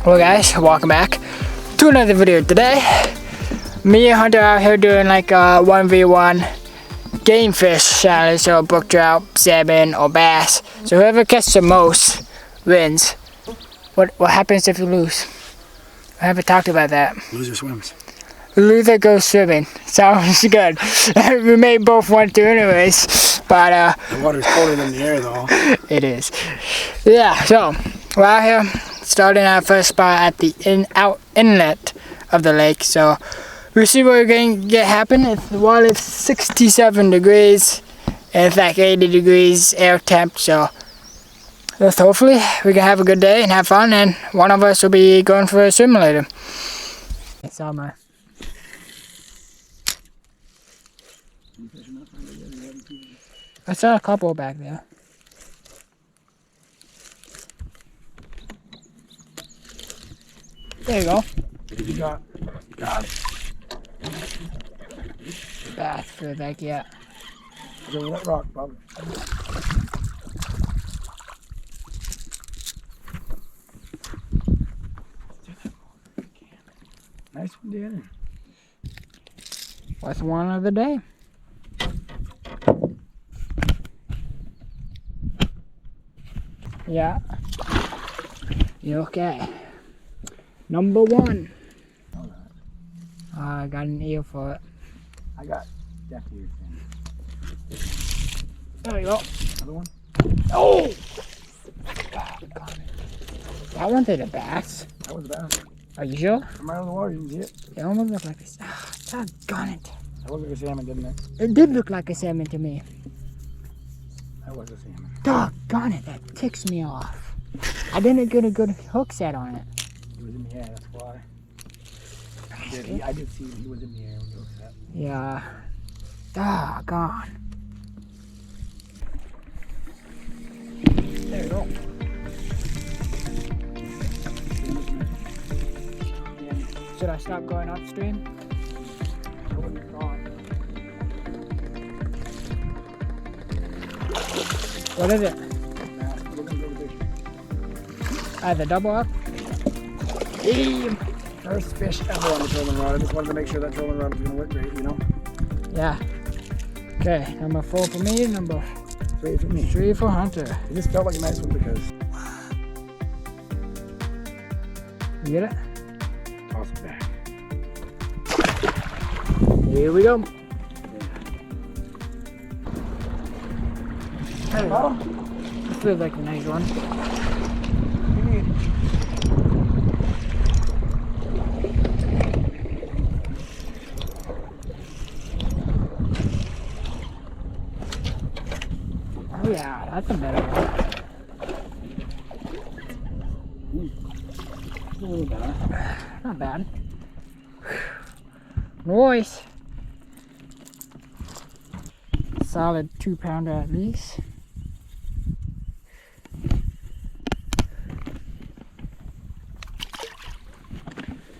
Hello guys, welcome back to another video today. Me and Hunter out here doing like a 1v1 game fish challenge, so brook trout, salmon, or bass. So whoever catches the most wins. What happens if you lose? I haven't talked about that. Loser swims. Loser goes swimming. Sounds good. We may both want to anyways, but the water's colder than the air though. It is. Yeah, so we're out here starting our first spot at the inlet of the lake. So we'll see what we're going to get happen. The water is 67 degrees and it's like 80 degrees air temp. So just hopefully we can have a good day and have fun, and one of us will be going for a swim later. It's summer. I saw a couple back there. There you go. You got it. Bass for back yet. Over that rock, Bob. Nice one, Danny. What's one of the day? Yeah. You okay? Number one. I got an eel for it. I got deaf ears. There you go. Another one? Oh! That one did a bass. That was a bass. Are you sure? From out of the water, you can see it. It almost looked like a salmon. Doggone it. That looked like a salmon, didn't it? It did look like a salmon to me. That was a salmon. Doggone it, that ticks me off. I didn't get a good hook set on it. He was in the air, that's why. I did see he was in the air when he hooked that. Yeah. Doggone. There you go. Should I stop going upstream? What is it? The double up? Damn. First fish ever on the trolling rod. I just wanted to make sure that trolling rod was going to work great, you know? Yeah. Okay, number 4 for me, number 3 for me. 3 for Hunter. It just felt like a nice one because... You get it? Toss it back. Here we go. There you go. This feels like a nice one. Oh yeah, that's a better one. A little better. Not bad. Nice. Solid 2-pounder at least.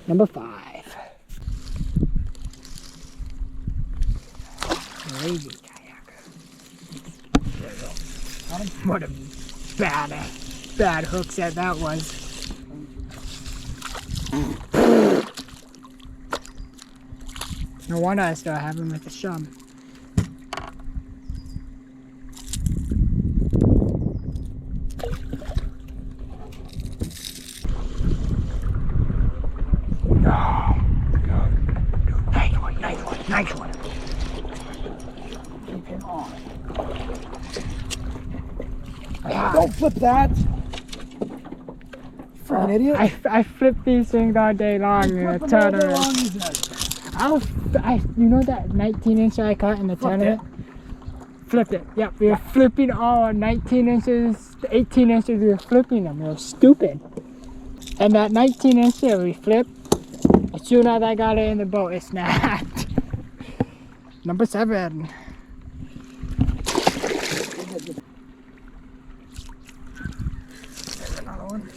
Number 5. Lazy kayak. There you go. What a bad hook set that was. No wonder I still have him with the shum. Nice one. Keep him on. Yeah. Don't flip that! Freaking idiot. I flip these things all day long in a tournament. You know that 19-inch I caught in the tournament? Flipped it. Yep, we were flipping all 19 inches, 18 inches, we were flipping them. They were stupid. And that 19-inch there we flipped, as soon as I got it in the boat, it snapped. Number 7. There's another one.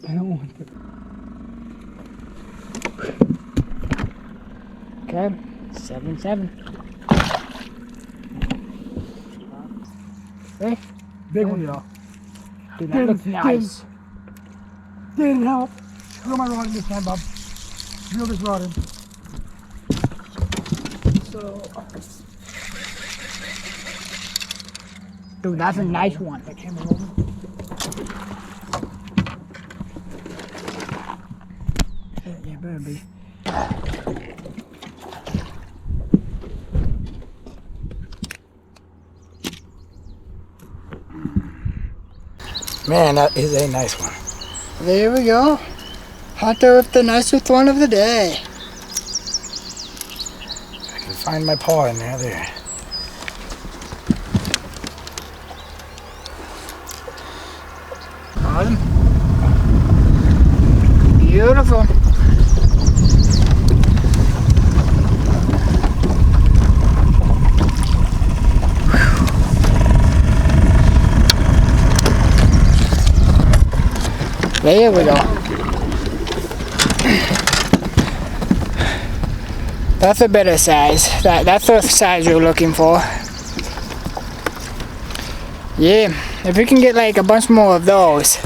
I don't want to. Okay, 7-7. Hey, Big one, y'all. dude, that looks nice. Didn't help. Reel my rod in this time, Bob. Reel this rod in. So, Dude, that's a nice one. that camera rolling. Yeah, better be. Man, that is a nice one. There we go. Hunter with the nicest one of the day. I can find my paw in there. There. Awesome. Beautiful. There we go. That's a better size. That's the size you're looking for. Yeah, if we can get like a bunch more of those,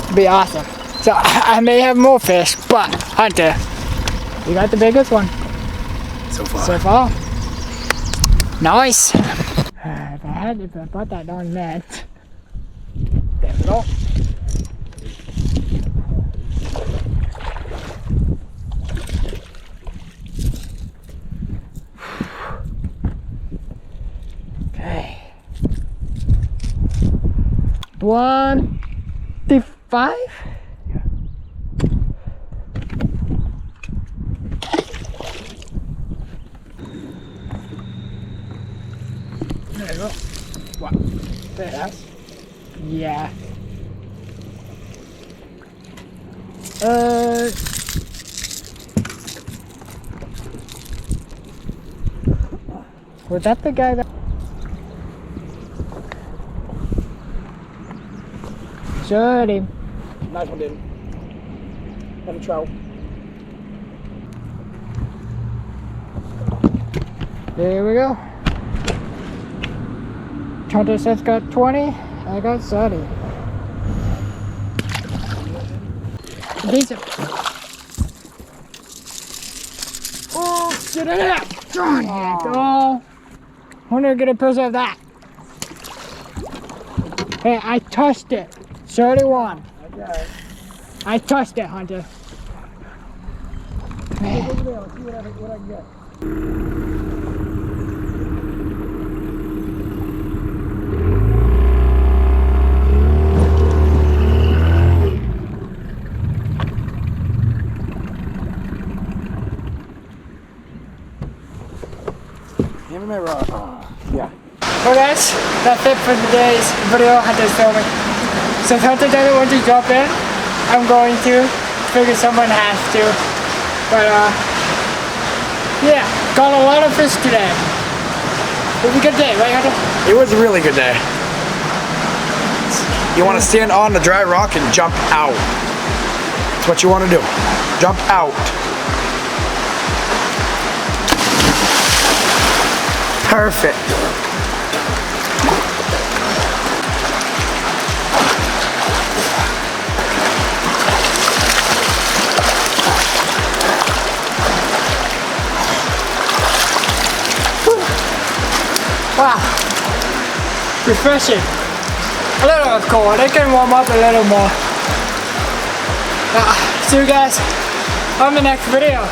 it'd be awesome. So I may have more fish, but Hunter, you got the biggest one So far. so far. Nice. If I bought that darn net. There we go. Okay. 155? Yeah. There you go. What? There. Yeah. Was that the guy that... Shot him. Nice one, dude. Got a trout. There we go. Hunter says got 20. I got 30. Decent. Oh, get it out! Darn it! Oh, Hunter, get a picture of that. Hey, I touched it. 31. Okay. I touched it, Hunter. Look over there. Let's see what I can get. Give me my rod. Yeah. Well guys, that's it for today's video Hunter's filming. So if Hunter doesn't want to jump in, I'm going to. Figure someone has to. But yeah, got a lot of fish today. It was a good day, right Hunter? It was a really good day. You want to stand on the dry rock and jump out. That's what you want to do. Jump out. Perfect. Wow, refreshing. A little cold, it can warm up a little more. See you guys on the next video.